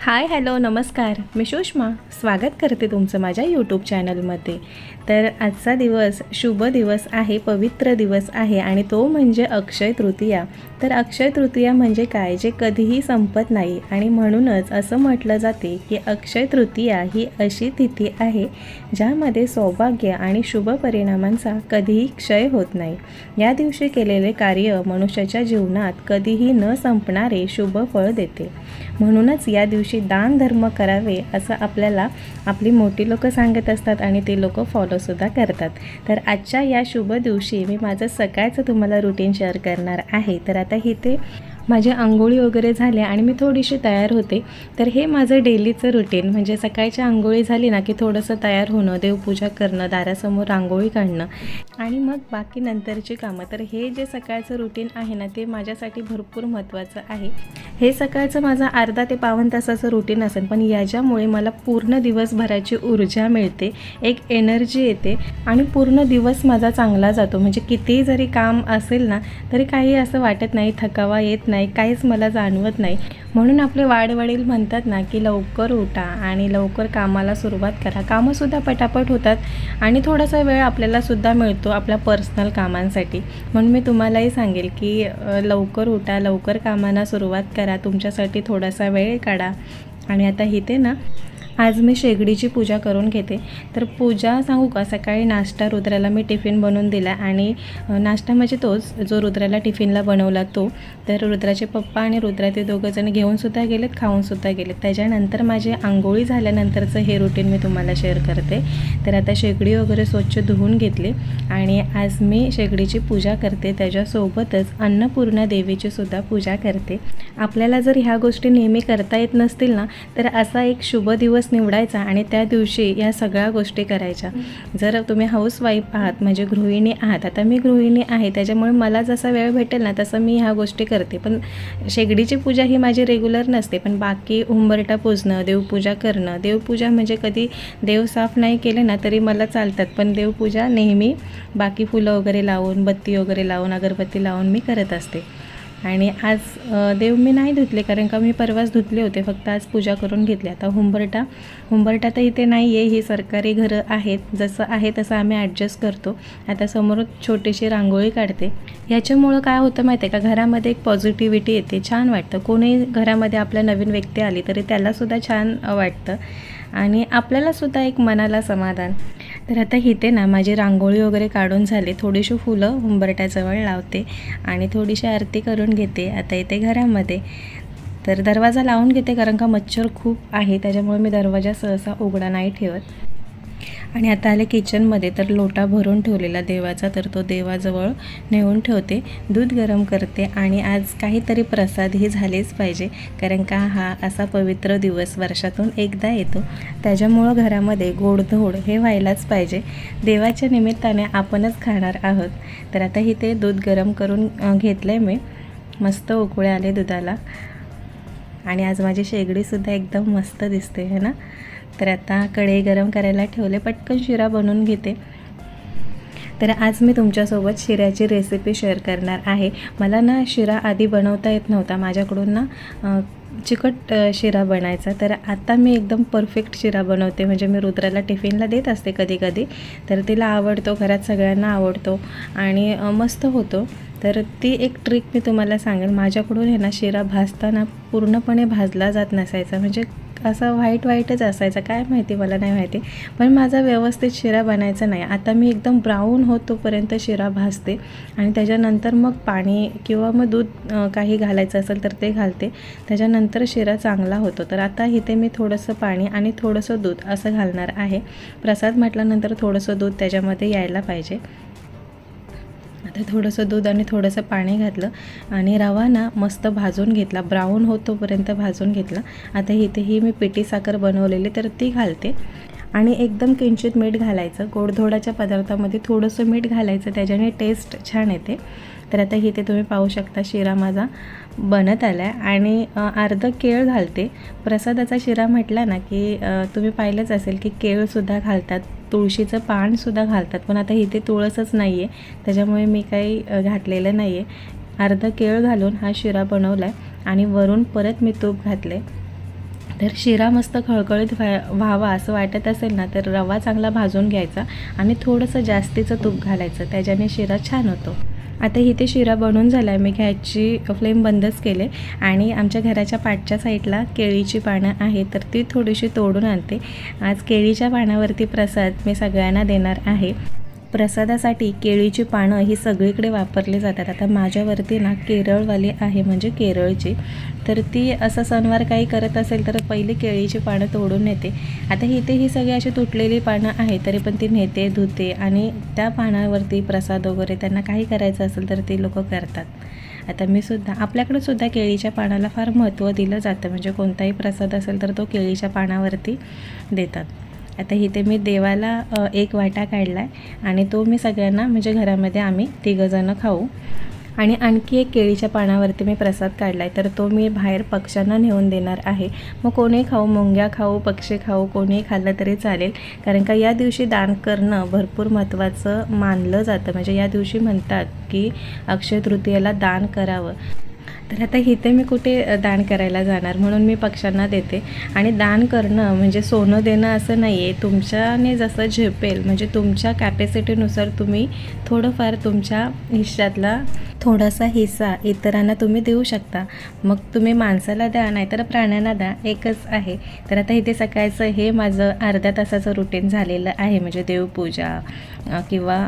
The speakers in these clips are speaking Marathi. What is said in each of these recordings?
हाय हॅलो नमस्कार, मी सुषमा स्वागत करते तुमचं माझ्या यूट्यूब चॅनलमध्ये। तर आजचा दिवस शुभ दिवस आहे, पवित्र दिवस आहे आणि तो म्हणजे अक्षय तृतीया। तर अक्षय तृतीया म्हणजे काय, जे कधीही संपत नाही आणि म्हणूनच असं म्हटलं जाते की अक्षय तृतीया ही अशी तिथी आहे ज्यामध्ये सौभाग्य आणि शुभ परिणामांचा कधीही क्षय होत नाही। या दिवशी केलेले कार्य मनुष्याच्या जीवनात कधीही न संपणारे शुभ फळ देते। म्हणूनच या दिवशी दान धर्म करावे असं आपल्याला आपली मोठी लोक सांगत असतात आणि ते लोक फॉलो सुद्धा करतात। तर आजच्या या शुभ दिवशी मी माझं सकाळचं तुम्हाला रुटीन शेअर करणार आहे। तर आता इथे माझे अंघोळी वगैरे झाले आणि मी थोडीशी तयार होते। तर हे माझं डेलीचं रुटीन म्हणजे सकाळची अंघोळी झाली ना की थोडंसं तयार होणं, देवपूजा करणं, दारासमोर रांगोळी काढणं आणि मग बाकी नंतरची कामं। तर हे जे सकाळचं रुटीन आहे ना ते माझ्यासाठी भरपूर महत्त्वाचं आहे। हे सकाळचं माझं अर्धा ते पाऊण तासाचं रुटीन असेल, पण याच्यामुळे मला पूर्ण दिवसभराची ऊर्जा मिळते, एक एनर्जी येते आणि पूर्ण दिवस माझा चांगला जातो। म्हणजे कितीही जरी काम असेल ना तरी काही असं वाटत नाही, थकावा येत नाही, काहीच मला जाणवत नाही। म्हणून आपले वाडवडील म्हणतात ना की लवकर उठा आणि लवकर कामाला सुरुवात करा, कामंसुद्धा पटापट होतात आणि थोडासा वेळ आपल्याला सुद्धा मिळतो आपल्या पर्सनल कामांसाठी। म्हणून मी तुम्हालाही सांगेल की लवकर उठा, लवकर कामांना सुरुवात करा, तुमच्यासाठी थोडासा वेळ काढा। आणि आता इथे ना आज मी शेगडीची पूजा करून घेते। तर पूजा सांगू का, सकाळी नाश्ता रुद्राला मी टिफिन बनवून दिला आणि नाश्ता म्हणजे तोच जो रुद्राला टिफिनला बनवला तो। तर रुद्राचे पप्पा आणि रुद्रा ते दोघंजण घेऊनसुद्धा गेलेत, खाऊनसुद्धा गेलेत। त्याच्यानंतर माझी आंघोळी झाल्यानंतरचं हे रुटीन मी तुम्हाला शेअर करते। तर आता शेगडी वगैरे स्वच्छ धुवून घेतली आणि आज मी शेगडीची पूजा करते, त्याच्यासोबतच अन्नपूर्णा देवीची सुद्धा पूजा करते। आपल्याला जर ह्या गोष्टी नेहमी करता येत नसतील ना तर असा एक शुभ दिवस निवडायचा आणि त्या दिवशी या सगळ्या गोष्टी करायच्या। जर तुम्ही हाऊसवाईफ आहात म्हणजे गृहिणी आहात, आता मी गृहिणी आहे त्याच्यामुळे मला जसा वेळ भेटेल ना तसं मी ह्या गोष्टी करते। पण शेगडीची पूजा ही माझी रेग्युलर नसते, पण बाकी उंबरठा पूजणं, देवपूजा करणं, देवपूजा म्हणजे कधी देव साफ नाही केले ना तरी मला चालतात, पण देवपूजा नेहमी बाकी फुलं वगैरे लावून, बत्ती वगैरे लावून, अगरबत्ती लावून मी करत असते। आणि आज देव मी नाही धुतले कारण का मी परवाच धुतले होते, फक्त आज पूजा करून घेतली। आता उंबरठा तर इथे नाही आहे, ही सरकारी घरं आहेत, जसं आहे तसं आम्ही ॲडजस्ट करतो। आता समोर छोटीशी रांगोळी काढते। याच्यामुळं काय होतं माहिती आहे का, घरामध्ये एक पॉझिटिव्हिटी येते, छान वाटतं। कोणी घरामध्ये आपल्या नवीन व्यक्ती आली तरी त्यालासुद्धा छान वाटतं आणि आपल्यालासुद्धा एक मनाला समाधान। तर आता इथे ना माझी रांगोळी वगैरे काढून झाली, थोडीशी फुलं उंबरठ्याजवळ लावते आणि थोडीशी आरती करून घेते आता इथे घरामध्ये। तर दरवाजा लावून घेते कारण का मच्छर खूप आहे, त्याच्यामुळे मी दरवाजा सहसा उघडा नाही ठेवत। आणि आता आले किचनमध्ये, तर लोटा भरून ठेवलेला देवाचा, तर तो देवाजवळ नेऊन ठेवते, दूध गरम करते आणि आज काहीतरी प्रसादही झालेच पाहिजे कारण का हा असा पवित्र दिवस वर्षातून एकदा येतो, त्याच्यामुळं घरामध्ये गोडधोड हे व्हायलाच पाहिजे। देवाच्या निमित्ताने आपणच खाणार आहोत। तर आता इथे दूध गरम करून घेतलं आहे मी, मस्त उकळे आले दुधाला आणि आज माझी शेगडीसुद्धा एकदम मस्त दिसते है ना। तर आता कढई गरम करायला ठेवले, पटकन शिरा बनवून घेते। तर आज मी तुमच्यासोबत शिऱ्याची रेसिपी शेअर करणार आहे। मला ना शिरा आधी बनवता येत नव्हता, माझ्याकडून ना चिकट शिरा बनायचा, तर आता मी एकदम परफेक्ट शिरा बनवते। म्हणजे मी रुद्राला टिफिनला देत असते कधी कधी, तर तिला आवडतो, घरात सगळ्यांना आवडतो आणि मस्त होतो। तर ती एक ट्रिक मी तुम्हाला सांगेल। माझ्याकडून आहे ना शिरा भाजताना पूर्णपणे भाजला जात नसायचा, म्हणजे असं व्हाईटच असायचा, काय माहिती, मला नाही माहिती, पण माझा व्यवस्थित शिरा बनायचा नाही। आता मी एकदम ब्राऊन होतोपर्यंत शिरा भाजते आणि त्याच्यानंतर मग पाणी किंवा मग दूध काही घालायचं असेल तर ते घालते, त्याच्यानंतर शिरा चांगला होतो। तर आता इथे मी थोडंसं पाणी आणि थोडंसं दूध असं घालणार आहे। प्रसाद म्हटल्यानंतर थोडंसं दूध त्याच्यामध्ये यायला पाहिजे। आता थोडंसं दूध आणि थोडंसं पाणी घातलं आणि रवा ना मस्त भाजून घेतला, ब्राऊन होतोपर्यंत भाजून घेतला। आता इथेही मी पिठी साखर बनवलेली तर ती घालते आणि एकदम किंचित मीठ घालायचं। गोडधोडाच्या पदार्थामध्ये थोडंसं मीठ घालायचं, त्याच्याने टेस्ट छान येते। तर आता इथे तुम्ही पाहू शकता शिरा माझा बनत आला आहे आणि अर्धं केळ घालते। प्रसादाचा शिरा म्हटला ना की तुम्ही पाहिलंच असेल की केळसुद्धा घालतात, तुळशीचं पानसुद्धा घालतात, पण आता इथे तुळसच नाही आहे त्याच्यामुळे मी काही घातलेलं नाही आहे। अर्धं केळ घालून हा शिरा बनवला आहे आणि वरून परत मी तूप घातले। तर शिरा मस्त खळखळीत व्हावा असं वाटत असेल ना, तर रवा चांगला भाजून घ्यायचा आणि थोडंसं जास्तीचं तूप घालायचं, त्याच्याने शिरा छान होतो. आता इथे शिरा बनवून झाला आहे. मी गॅसची फ्लेम बंदच केले आणि आमच्या घराच्या पाठच्या साईडला केळीची पानं आहे, तर ती थोडीशी तोडून आणते. आज केळीच्या पानावरती प्रसाद मी सगळ्यांना देणार आहे. प्रसादासाठी केळीची पानं ही सगळीकडे वापरली जातात. आता माझ्यावरती ना केरळवाली आहे, म्हणजे केरळची, तर ती असं सणवार काही करत असेल तर पहिली केळीची पानं तोडून नेते. आता इथे ही सगळी अशी तुटलेली पानं आहे, तरी पण ती नेते, धुते आणि त्या पानावरती प्रसाद वगैरे त्यांना काही करायचं असेल तर ते लोक करतात. आता मी सुद्धा, आपल्याकडे सुद्धा केळीच्या पानाला फार महत्त्व दिलं जातं, म्हणजे कोणताही प्रसाद असेल तर तो केळीच्या पानावरती देतात. आता इथे मी देवाला एक वाटा काढला आहे आणि तो मी सगळ्यांना, म्हणजे घरामध्ये आम्ही 3 जणं खाऊ. आणि आणखी एक केळीच्या पानावरती मी प्रसाद काढला आहे, तर तो मी बाहेर पक्ष्यांना नेऊन देणार आहे. मग कोणी खाऊ, मुंग्या खाऊ, पक्षी खाऊ, कोणीही खाल्लं तरी चालेल, कारण का या दिवशी दान करणं भरपूर महत्त्वाचं मानलं जातं. म्हणजे या दिवशी म्हणतात की अक्षय तृतीयेला दान करावं. तर आता इथे मी कुठे दान करायला जाणार, म्हणून मी पक्ष्यांना देते. आणि दान करणं म्हणजे सोनं देणं असं नाही आहे, तुमच्याने जसं झेपेल, म्हणजे तुमच्या कॅपॅसिटीनुसार तुम्ही थोडंफार तुमच्या हिश्श्यातला थोडासा हिस्सा इतरांना तुम्ही देऊ शकता. मग तुम्ही माणसाला द्या, नाहीतर प्राण्यांना द्या, एकच आहे. तर आता इथे सकाळचं हे माझं अर्ध्या तासाचं रुटीन झालेलं आहे, म्हणजे देवपूजा किंवा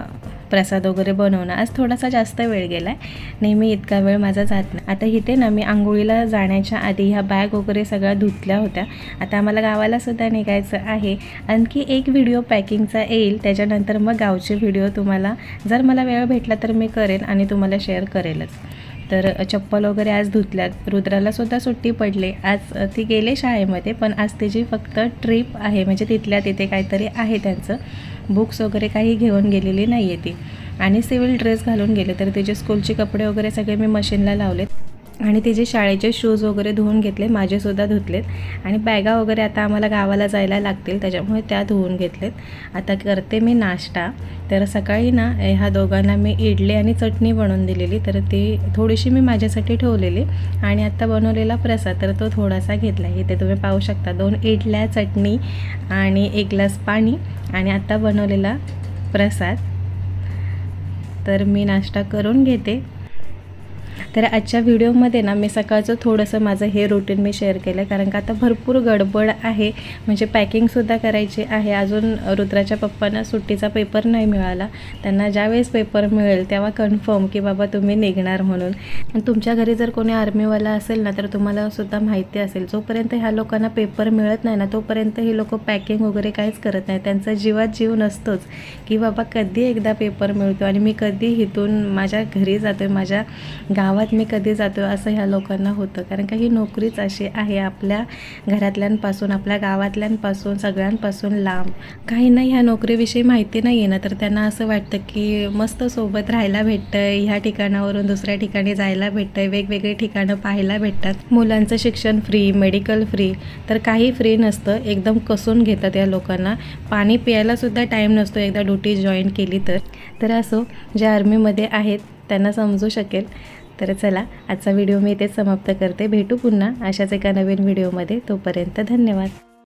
प्रसाद वगैरे बनवणं. आज थोडासा जास्त वेळ गेला आहे, नेहमी इतका वेळ माझा जात नाही. आता इथे ना मी आंघोळीला जाण्याच्या आधी ह्या बॅग वगैरे सगळ्या धुतल्या होत्या. आता आम्हाला गावालासुद्धा निघायचं आहे. आणखी एक व्हिडिओ पॅकिंगचा येईल, त्याच्यानंतर मग गावचे व्हिडिओ तुम्हाला जर मला वेळ भेटला तर मी करेन आणि तुम्हाला शेअर करेलच. तर चप्पल वगैरे आज धुतल्यात. रुद्रालासुद्धा सुट्टी पडली आज, ती गेले शाळेमध्ये, पण आज तिची फक्त ट्रिप आहे, म्हणजे तिथल्या तिथे काहीतरी आहे त्यांचं. बुक्स वगैरे काही घेऊन गेलेली नाही आहे ती, आणि सिव्हिल ड्रेस घालून गेले. तर तिचे स्कूलचे कपडे वगैरे सगळे मी मशीनला लावलेत आणि तिचे शाळेचे शूज वगैरे धुवून घेतले, माझेसुद्धा धुतलेत. आणि बॅगा वगैरे आता आम्हाला गावाला जायला लागतील, त्याच्यामुळे त्या धुवून घेतलेत. आता करते मी नाश्ता. तर सकाळी ना ह्या दोघांना मी इडली आणि चटणी बनवून दिलेली, तर ती थोडीशी मी माझ्यासाठी ठेवलेली आणि आत्ता बनवलेला प्रसाद तर तो थोडासा घेतला. इथे तुम्ही पाहू शकता 2 इडल्या, चटणी आणि 1 ग्लास पाणी आणि आत्ता बनवलेला प्रसाद. तर मी नाश्ता करून घेते. तर आजच्या व्हिडिओमध्ये ना मी सकाळचं थोडंसं माझं हे रुटीन मी शेअर केलं, कारण का आता भरपूर गडबड आहे, म्हणजे पॅकिंगसुद्धा करायची आहे. अजून रुद्राच्या पप्पांना सुट्टीचा पेपर नाही मिळाला, त्यांना ज्यावेळेस पेपर मिळेल तेव्हा कन्फर्म की बाबा तुम्ही निघणार म्हणून. आणि तुमच्या घरी जर कोणी आर्मीवाला असेल ना, तर तुम्हाला सुद्धा माहिती असेल, जोपर्यंत ह्या लोकांना पेपर मिळत नाही ना, तोपर्यंत ही लोक पॅकिंग वगैरे काहीच करत नाही. त्यांचा जीवात जीव नसतोच की बाबा कधी एकदा पेपर मिळतो आणि मी कधी इथून माझ्या घरी जातो, माझ्या गावात मी कधी जातो, असं ह्या लोकांना होतं. कारण का ही नोकरीच अशी आहे, आपल्या घरातल्यांपासून, आपल्या गावातल्यांपासून, सगळ्यांपासून लांब. काहींना ह्या नोकरीविषयी माहिती नाही आहे ना, तर त्यांना असं वाटतं की मस्त सोबत राहायला भेटतं आहे, ह्या ठिकाणावरून दुसऱ्या ठिकाणी जायला भेटतं आहे, वेगवेगळे ठिकाणं पाहायला भेटतात, मुलांचं शिक्षण फ्री, मेडिकल फ्री. तर काही फ्री नसतं, एकदम कसून घेतात या लोकांना. पाणी प्यायलासुद्धा टाईम नसतो एकदा ड्युटी जॉईन केली तर असो, जे आर्मीमध्ये आहेत त्यांना समजू शकेल. तर चला, आजचा व्हिडिओ मी इथेच समाप्त करते. भेटू पुन्हा अशाच एका नवीन व्हिडिओमध्ये. तोपर्यंत धन्यवाद.